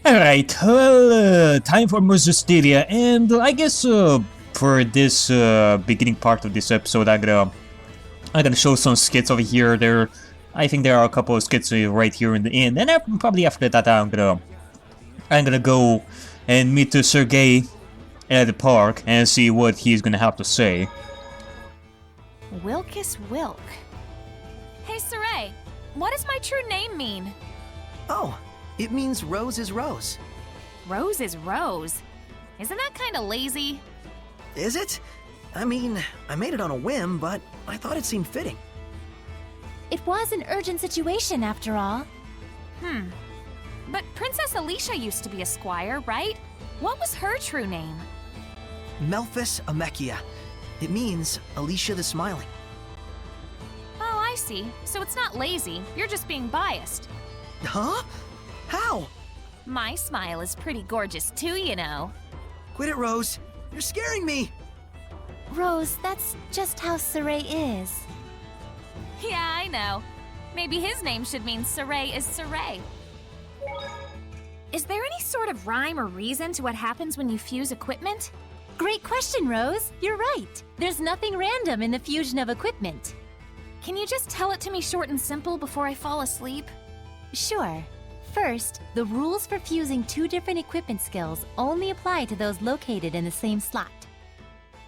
Alright, well, time for more Zestiria, and I guess for this beginning part of this episode, I'm gonna show some skits over here. I think there are a couple of skits right here in the inn, and probably after that I'm gonna go and meet Sergey at the park and see what he's gonna have to say. Wilkus Wilk. Hey Sorey, what does my true name mean? Oh, it means Rose is Rose. Rose is Rose? Isn't that kinda lazy? Is it? I mean, I made it on a whim, but I thought it seemed fitting. It was an urgent situation after all. But Princess Alicia used to be a squire, right? What was her true name? Melphis Amechia. It means Alicia the Smiling. Oh, I see. So it's not lazy, you're just being biased. Huh? How? My smile is pretty gorgeous too, you know. Quit it, Rose. You're scaring me. Rose, that's just how Sorey is. Yeah, I know. Maybe his name should mean Sorey is Sorey. Is there any sort of rhyme or reason to what happens when you fuse equipment? Great question, Rose. You're right. There's nothing random in the fusion of equipment. Can you just tell it to me short and simple before I fall asleep? Sure. First, the rules for fusing two different equipment skills only apply to those located in the same slot.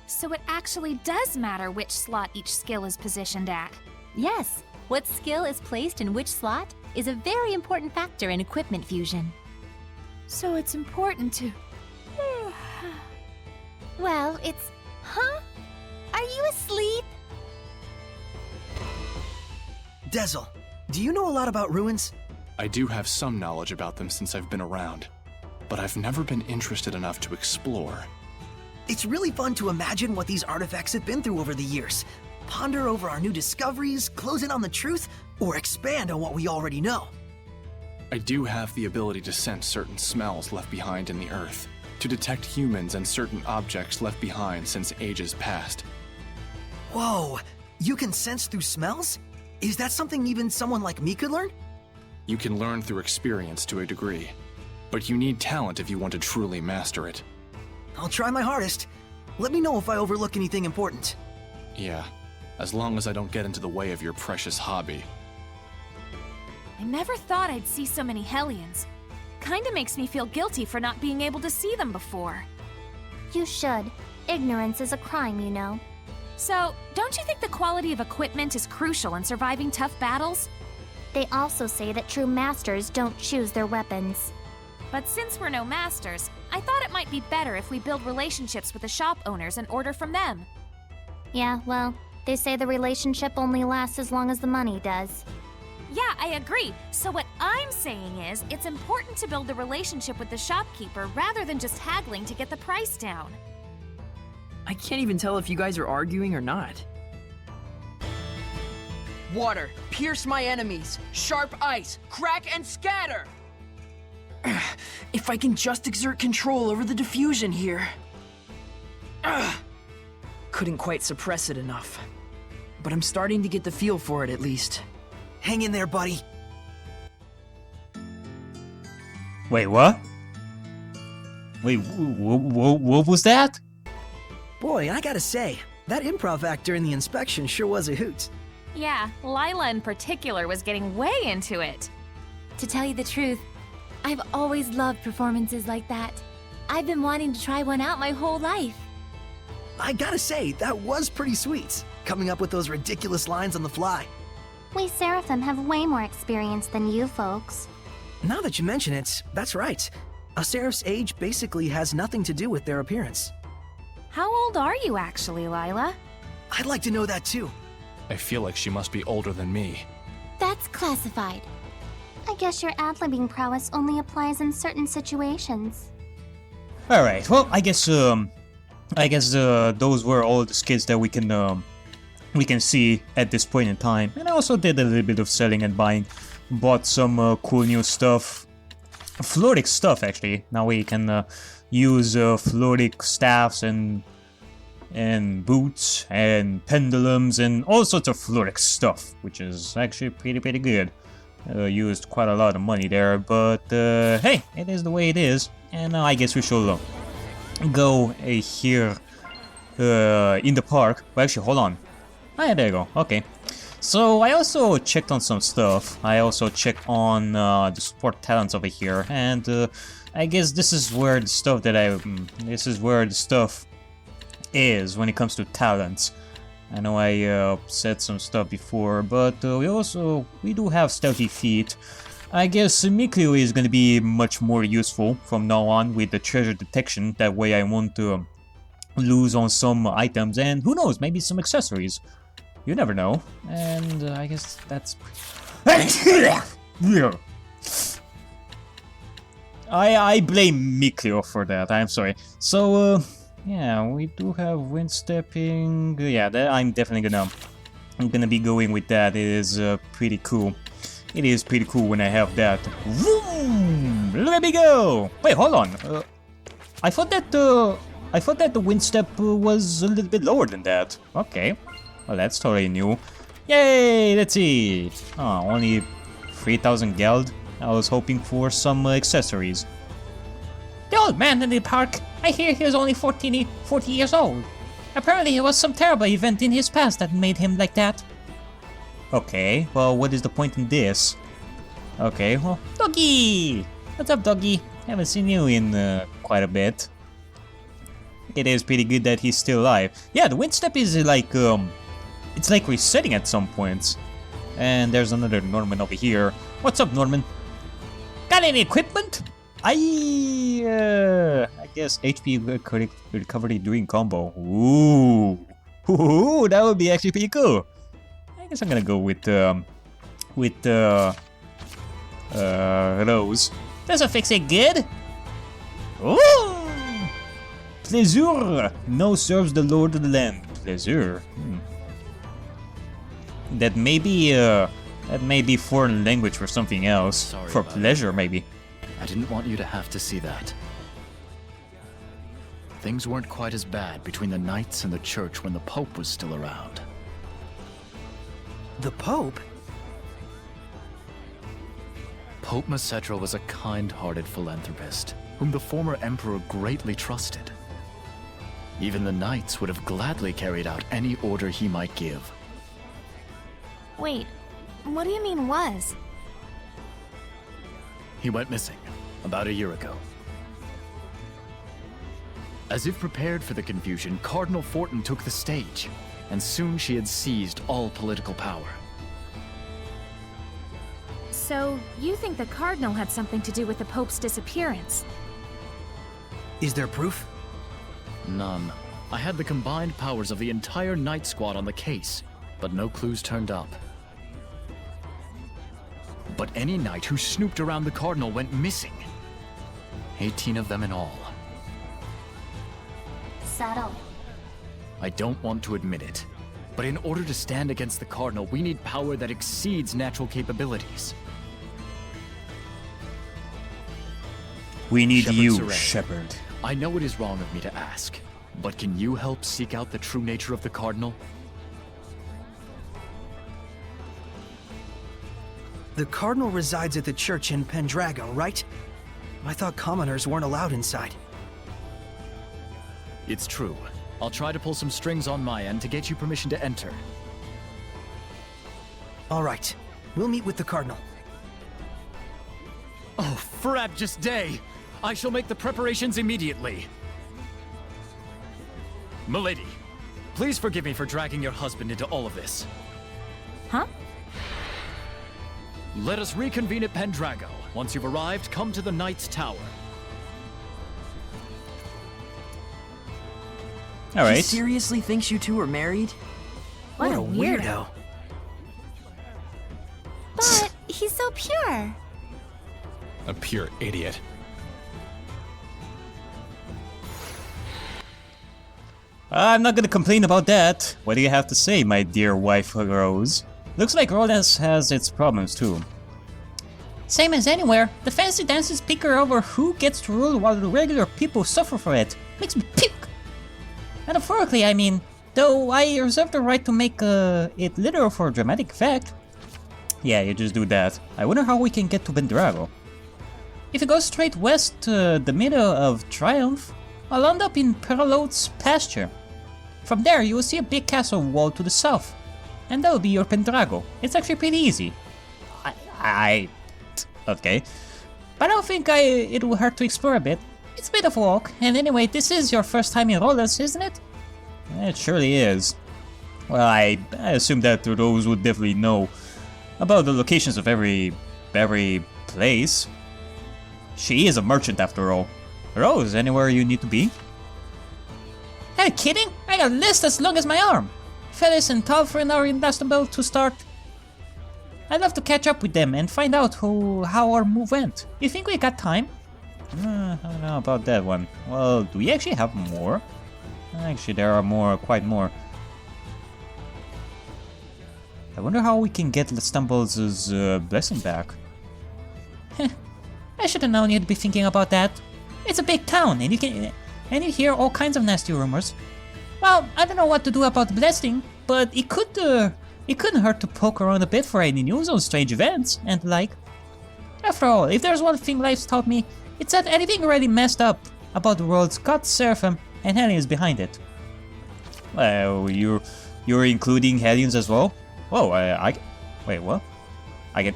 So it actually does matter which slot each skill is positioned at. Yes, what skill is placed in which slot is a very important factor in equipment fusion. So it's important to... Well, it's... Huh? Are you asleep? Dezel, do you know a lot about ruins? I do have some knowledge about them since I've been around, but I've never been interested enough to explore. It's really fun to imagine what these artifacts have been through over the years. Ponder over our new discoveries, close in on the truth, or expand on what we already know. I do have the ability to sense certain smells left behind in the earth, to detect humans and certain objects left behind since ages past. Whoa, you can sense through smells? Is that something even someone like me could learn? You can learn through experience to a degree, but you need talent if you want to truly master it. I'll try my hardest. Let me know if I overlook anything important. Yeah, as long as I don't get into the way of your precious hobby. I never thought I'd see so many Hellions. Kinda makes me feel guilty for not being able to see them before. You should. Ignorance is a crime, you know. So, don't you think the quality of equipment is crucial in surviving tough battles? They also say that true masters don't choose their weapons. But since we're no masters, I thought it might be better if we build relationships with the shop owners and order from them. Yeah, well, they say the relationship only lasts as long as the money does. Yeah, I agree. So what I'm saying is, it's important to build the relationship with the shopkeeper rather than just haggling to get the price down. I can't even tell if you guys are arguing or not. Water, pierce my enemies. Sharp ice, crack and scatter! If I can just exert control over the diffusion here. Couldn't quite suppress it enough. But I'm starting to get the feel for it at least. Hang in there, buddy. Wait, what? Wait, what was that? Boy, I gotta say, that improv act during the inspection sure was a hoot. Yeah, Lila in particular was getting way into it. To tell you the truth, I've always loved performances like that. I've been wanting to try one out my whole life. I gotta say, that was pretty sweet, coming up with those ridiculous lines on the fly. We Seraphim have way more experience than you folks. Now that you mention it, that's right. A Seraph's age basically has nothing to do with their appearance. How old are you actually, Lila? I'd like to know that too. I feel like she must be older than me. That's classified. I guess your ad-libbing prowess only applies in certain situations. Alright, well, I guess those were all the skits that we can see at this point in time. And I also did a little bit of selling and buying. Bought some cool new stuff. Floric stuff, actually. Now we can use floric staffs and boots and pendulums and all sorts of floric stuff, which is actually pretty good. used quite a lot of money there, but hey, it is the way it is. And now I guess we should go here in the park. Well, actually, hold on. Ah, yeah, there you go. Okay. So I also checked on some stuff. I also checked on the support talents over here, and I guess this is where the stuff this is where the stuff is when it comes to talents. I know I said some stuff before, but we do have stealthy feet. I guess Mikleo is going to be much more useful from now on with the treasure detection. That way I won't lose on some items, and who knows, maybe some accessories. You never know. And I guess that's... I blame Mikleo for that, I'm sorry. So, yeah, we do have wind stepping. Yeah, I'm definitely gonna be going with that. It is pretty cool. It is pretty cool when I have that. Vroom! Let me go! Wait, hold on. I thought that the wind step was a little bit lower than that. Okay. Well, that's totally new. Yay! Let's see. Oh, only 3,000 geld. I was hoping for some accessories. The old man in the park. I hear he is only 40 years old. Apparently it was some terrible event in his past that made him like that. Okay, well, what is the point in this? Okay, well, Doggy! What's up, Doggy? Haven't seen you in quite a bit. It is pretty good that he's still alive. Yeah, the wind step is like, it's like resetting at some points. And there's another Norman over here. What's up, Norman? Got any equipment? I guess HP recovery during combo. Ooh, that would be actually pretty cool. I guess I'm gonna go with Rose. Does it fix it good? Ooh! Pleasure! No serves the lord of the land. Pleasure. That may be foreign language or something else. Sorry for about pleasure, maybe. I didn't want you to have to see that. Things weren't quite as bad between the knights and the church when the Pope was still around. The Pope? Pope Macetra was a kind-hearted philanthropist, whom the former emperor greatly trusted. Even the knights would have gladly carried out any order he might give. Wait, what do you mean was? He went missing about a year ago. As if prepared for the confusion, Cardinal Fortin took the stage, and soon she had seized all political power. So, you think the Cardinal had something to do with the Pope's disappearance? Is there proof? None. I had the combined powers of the entire Knight Squad on the case, but no clues turned up. But any knight who snooped around the Cardinal went missing. 18 of them in all. Settle. I don't want to admit it, but in order to stand against the Cardinal, we need power that exceeds natural capabilities. We need Shepherd you, Sorey. Shepherd. I know it is wrong of me to ask, but can you help seek out the true nature of the Cardinal? The Cardinal resides at the church in Pendrago, right? I thought commoners weren't allowed inside. It's true. I'll try to pull some strings on my end to get you permission to enter. All right. We'll meet with the Cardinal. Oh, frabjous day! I shall make the preparations immediately. Milady, please forgive me for dragging your husband into all of this. Huh? Let us reconvene at Pendrago. Once you've arrived, come to the Knight's Tower. He Alright. seriously thinks you two are married? What a weirdo. But he's so pure. A pure idiot. I'm not gonna complain about that. What do you have to say, my dear wife, Rose? Looks like Rodas has its problems too. Same as anywhere. The fancy dances picker over who gets to rule while the regular people suffer for it. Makes me puke. Metaphorically, I mean. Though I reserve the right to make it literal for dramatic effect. Yeah, you just do that. I wonder how we can get to Bendrago. If you go straight west to the middle of Triumph, I'll end up in Perlot's pasture. From there, you will see a big castle wall to the south, and that will be your Pendrago. It's actually pretty easy. Okay. But I don't think it will hurt to explore a bit. It's a bit of a walk, and anyway, this is your first time in Rollers, isn't it? It surely is. Well, I assume that Rose would definitely know about the locations of every place. She is a merchant after all. Rose, anywhere you need to be? Are you kidding? I got a list as long as my arm. Phyllis and Talfrin are in Dastabel to start. I'd love to catch up with them and find out how our move went. You think we got time? I don't know about that one. Well, do we actually have more? Actually, there are more, quite more. I wonder how we can get Stumbles' blessing back. I should have known you'd be thinking about that. It's a big town, and you hear all kinds of nasty rumors. Well, I don't know what to do about the blessing, but it couldn't hurt to poke around a bit for any news on strange events and the like. After all, if there's one thing life's taught me, it's that anything really messed up about the world's got Seraphim and Hellions behind it. Well, you're including Hellions as well? Whoa, wait, what? I get...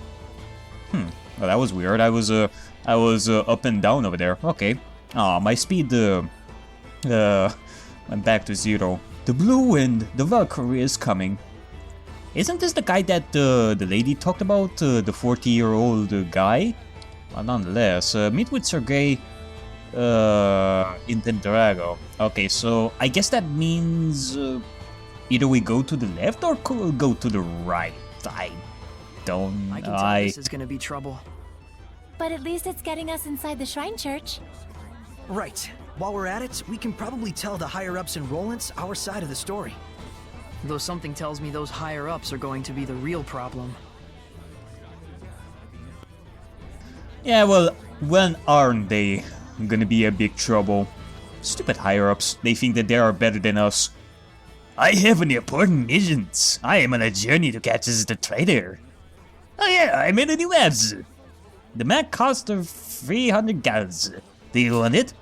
Well, that was weird. I was up and down over there. Okay. My speed, went back to 0. The blue wind, the Valkyrie is coming. Isn't this the guy that the lady talked about, the 40-year-old guy? Well, nonetheless, meet with Sergei in Pendrago. Okay, so I guess that means either we go to the left or go to the right. I can tell this is gonna be trouble. But at least it's getting us inside the Shrine Church. Right. While we're at it, we can probably tell the higher-ups in Rollins our side of the story. Though something tells me those higher-ups are going to be the real problem. Yeah, well, when aren't they gonna be a big trouble? Stupid higher-ups, they think that they are better than us. I have an important mission. I am on a journey to catch the traitor. Oh yeah, I made a new ads. The map cost of 300 gals. Do you want it?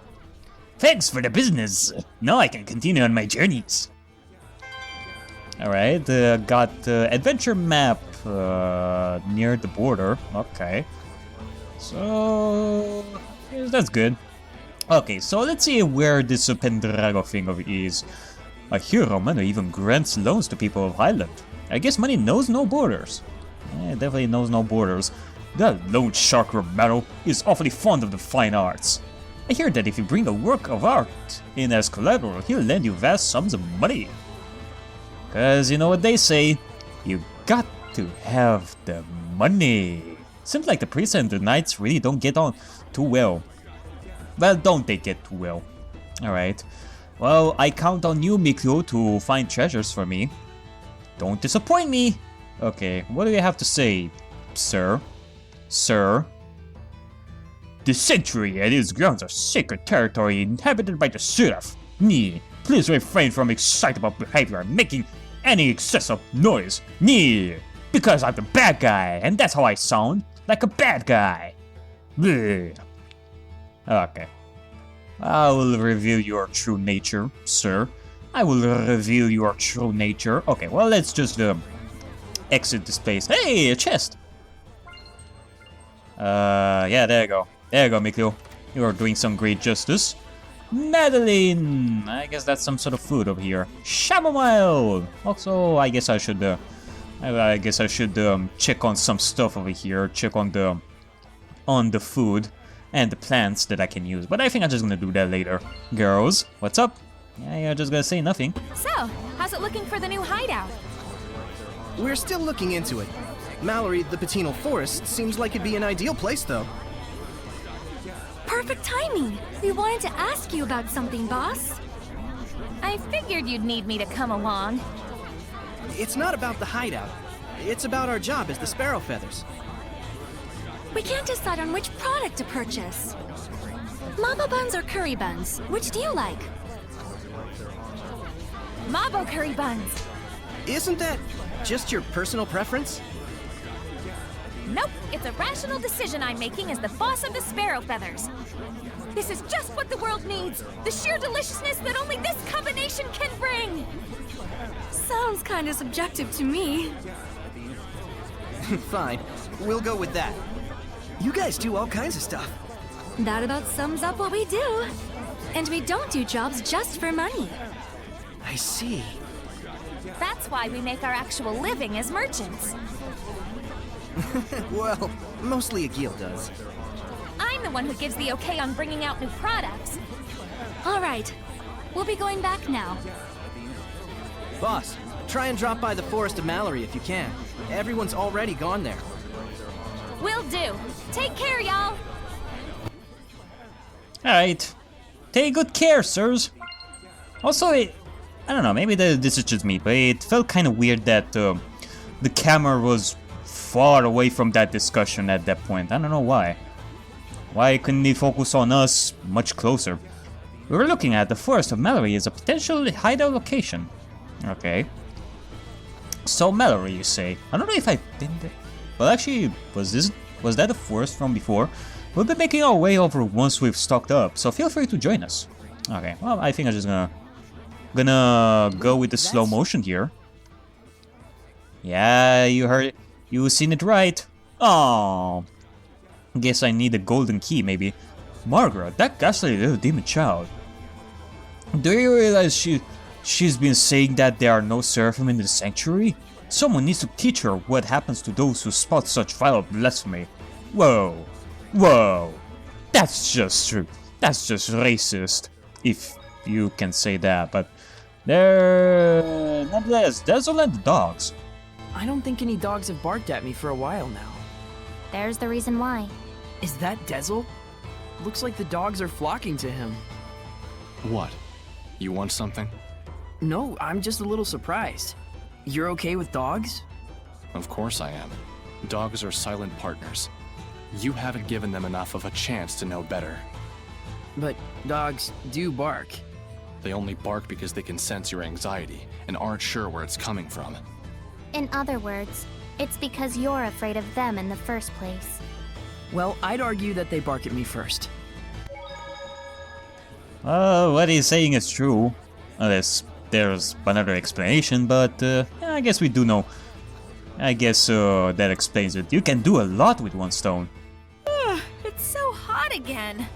Thanks for the business. Now I can continue on my journeys. Alright, got adventure map near the border. Okay. So that's good. Okay, so let's see where this Pendrago thing is. A hero man who even grants loans to people of Highland. I guess money knows no borders. It definitely knows no borders. That loan shark Romero is awfully fond of the fine arts. I hear that if you bring a work of art in as collateral, he'll lend you vast sums of money. Cause you know what they say, you got to have the money. Seems like the priests and the knights really don't get on too well. Well, don't they get too well? Alright. Well, I count on you, Miklo, to find treasures for me. Don't disappoint me! Okay, what do you have to say, sir? Sir? The sanctuary and its grounds are sacred territory inhabited by the Seraphim. Please refrain from excitable behavior and making any excessive noise. Because I'm the bad guy, and that's how I sound, like a bad guy. Bleh. Okay. I will reveal your true nature, sir. I will reveal your true nature. Okay, well, let's just exit this place. Hey, a chest! Yeah, there you go. There you go, Miklo. You are doing some great justice. Madeline! I guess that's some sort of food over here. Chamomile! Also, I guess I should check on some stuff over here. Check on the food and the plants that I can use. But I think I'm just gonna do that later. Girls, what's up? Yeah, you're just gonna say nothing. So, how's it looking for the new hideout? We're still looking into it. Mallory, the Patinal Forest, seems like it'd be an ideal place, though. Perfect timing! We wanted to ask you about something, boss. I figured you'd need me to come along. It's not about the hideout. It's about our job as the Sparrow Feathers. We can't decide on which product to purchase. Mabo buns or curry buns? Which do you like? Mabo curry buns! Isn't that just your personal preference? it's a rational decision I'm making as the boss of the Sparrow Feathers. This is just what the world needs! The sheer deliciousness that only this combination can bring! Sounds kinda subjective to me. Fine, we'll go with that. You guys do all kinds of stuff. That about sums up what we do. And we don't do jobs just for money. I see. That's why we make our actual living as merchants. Well, mostly Agil does. I'm the one who gives the okay on bringing out new products. Alright, we'll be going back now. Boss, try and drop by the Forest of Mallory if you can. Everyone's already gone there. Will do. Take care, y'all. Alright. Take good care, sirs. Also, I don't know, maybe this is just me, but it felt kind of weird that the camera was far away from that discussion at that point. I don't know why. Why couldn't they focus on us much closer? We were looking at the Forest of Mallory as a potential hideout location. Okay. So Mallory, you say? I don't know if I've been there. Well, actually, was that the forest from before? We'll be making our way over once we've stocked up, so feel free to join us. Okay, well, I think I'm just gonna go with the slow motion here. Yeah, you heard it. You seen it right. Oh, guess I need a golden key, maybe. Margaret, that ghastly little demon child. Do you realize she's been saying that there are no Seraphim in the sanctuary? Someone needs to teach her what happens to those who spot such vile blasphemy. Whoa. Whoa. That's just racist. If you can say that, but nonetheless, Dazzle and the dogs. I don't think any dogs have barked at me for a while now. There's the reason why. Is that Dazzle? Looks like the dogs are flocking to him. What? You want something? No, I'm just a little surprised. You're okay with dogs? Of course I am. Dogs are silent partners. You haven't given them enough of a chance to know better. But dogs do bark. They only bark because they can sense your anxiety and aren't sure where it's coming from. In other words, it's because you're afraid of them in the first place. Well, I'd argue that they bark at me first. What he's saying is true. Unless there's another explanation, but yeah, I guess we do know. I guess that explains it. You can do a lot with one stone. It's so hot again.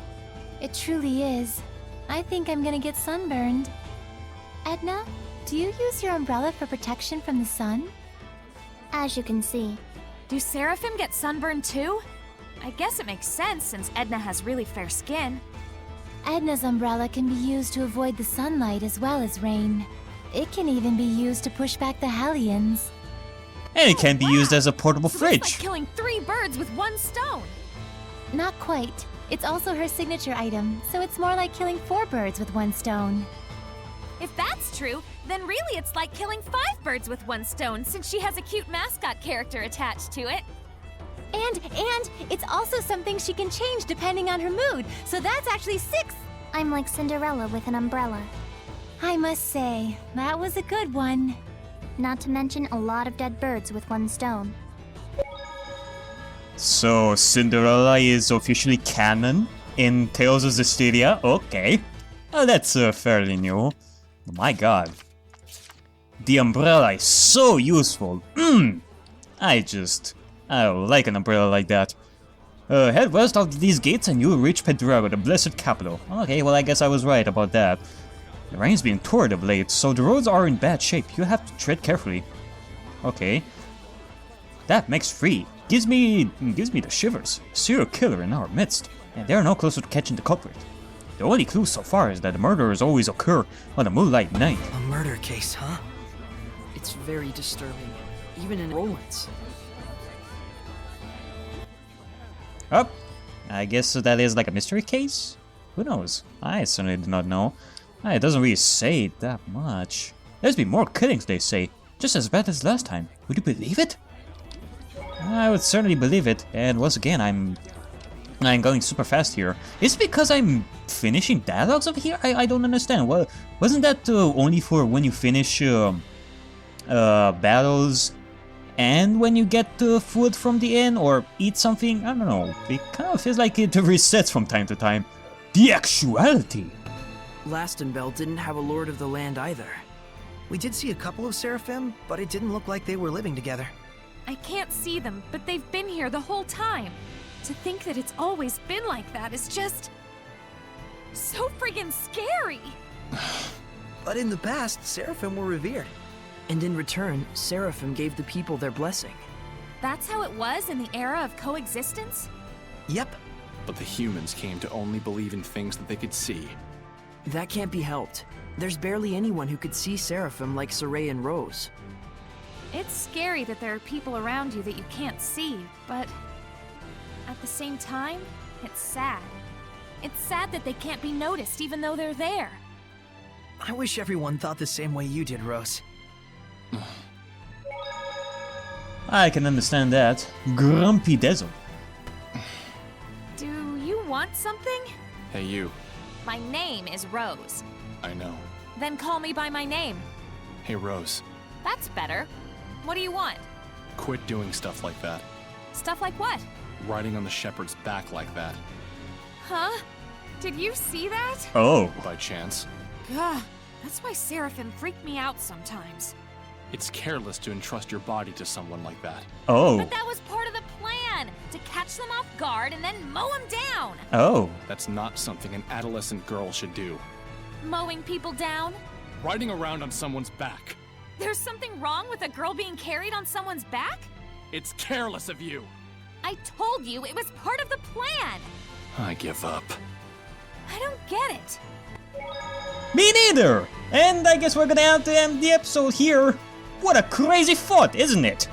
It truly is. I think I'm gonna get sunburned. Edna, do you use your umbrella for protection from the sun? As you can see. Do Seraphim get sunburned too? I guess it makes sense since Edna has really fair skin. Edna's umbrella can be used to avoid the sunlight as well as rain. It can even be used to push back the Hellions. And it can be used as a portable So fridge. it's like killing 3 birds with 1 stone. Not quite. It's also her signature item, so it's more like killing 4 birds with 1 stone. If that's true, then really it's like killing 5 birds with 1 stone since she has a cute mascot character attached to it. And it's also something she can change depending on her mood, so that's actually 6. I'm like Cinderella with an umbrella. I must say, that was a good one. Not to mention a lot of dead birds with 1 stone. So Cinderella is officially canon in Tales of Zestiria. Okay. Oh, that's fairly new. My god. The umbrella is so useful. I like an umbrella like that. Head west of these gates and you'll reach Pedrero, the blessed capital. Okay, well I guess I was right about that. The rain's been torrid of late, so the roads are in bad shape. You have to tread carefully. Okay. That makes 3. Gives me the shivers. Serial killer in our midst, and they are no closer to catching the culprit. The only clue so far is that the murders always occur on a moonlight night. A murder case, huh? It's very disturbing, even in Roland's. Oh, I guess that is like a mystery case? Who knows? I certainly do not know. It doesn't really say that much. There's been more killings, they say. Just as bad as last time. Would you believe it? I would certainly believe it. And once again, I'm going super fast here. Is it because I'm finishing dialogues over here? I don't understand. Well, wasn't that only for when you finish battles and when you get food from the inn or eat something, I don't know, it kind of feels like it resets from time to time. The actuality! Lastenbell didn't have a lord of the land either. We did see a couple of Seraphim, but it didn't look like they were living together. I can't see them, but they've been here the whole time. To think that it's always been like that is just... so friggin' scary! But in the past, Seraphim were revered. And in return, Seraphim gave the people their blessing. That's how it was in the era of coexistence? Yep. But the humans came to only believe in things that they could see. That can't be helped. There's barely anyone who could see Seraphim like Sorey and Rose. It's scary that there are people around you that you can't see, but... at the same time, it's sad. It's sad that they can't be noticed even though they're there. I wish everyone thought the same way you did, Rose. I can understand that. Grumpy Dazzle. Do you want something? Hey, you. My name is Rose. I know. Then call me by my name. Hey, Rose. That's better. What do you want? Quit doing stuff like that. Stuff like what? Riding on the shepherd's back like that. Huh? Did you see that? Oh. By chance. Gah, that's why Seraphim freak me out sometimes. It's careless to entrust your body to someone like that. Oh. But that was part of the plan! To catch them off guard and then mow them down! Oh. That's not something an adolescent girl should do. Mowing people down? Riding around on someone's back. There's something wrong with a girl being carried on someone's back? It's careless of you! I told you it was part of the plan! I give up. I don't get it. Me neither! And I guess we're gonna have to end the episode here. What a crazy thought, isn't it?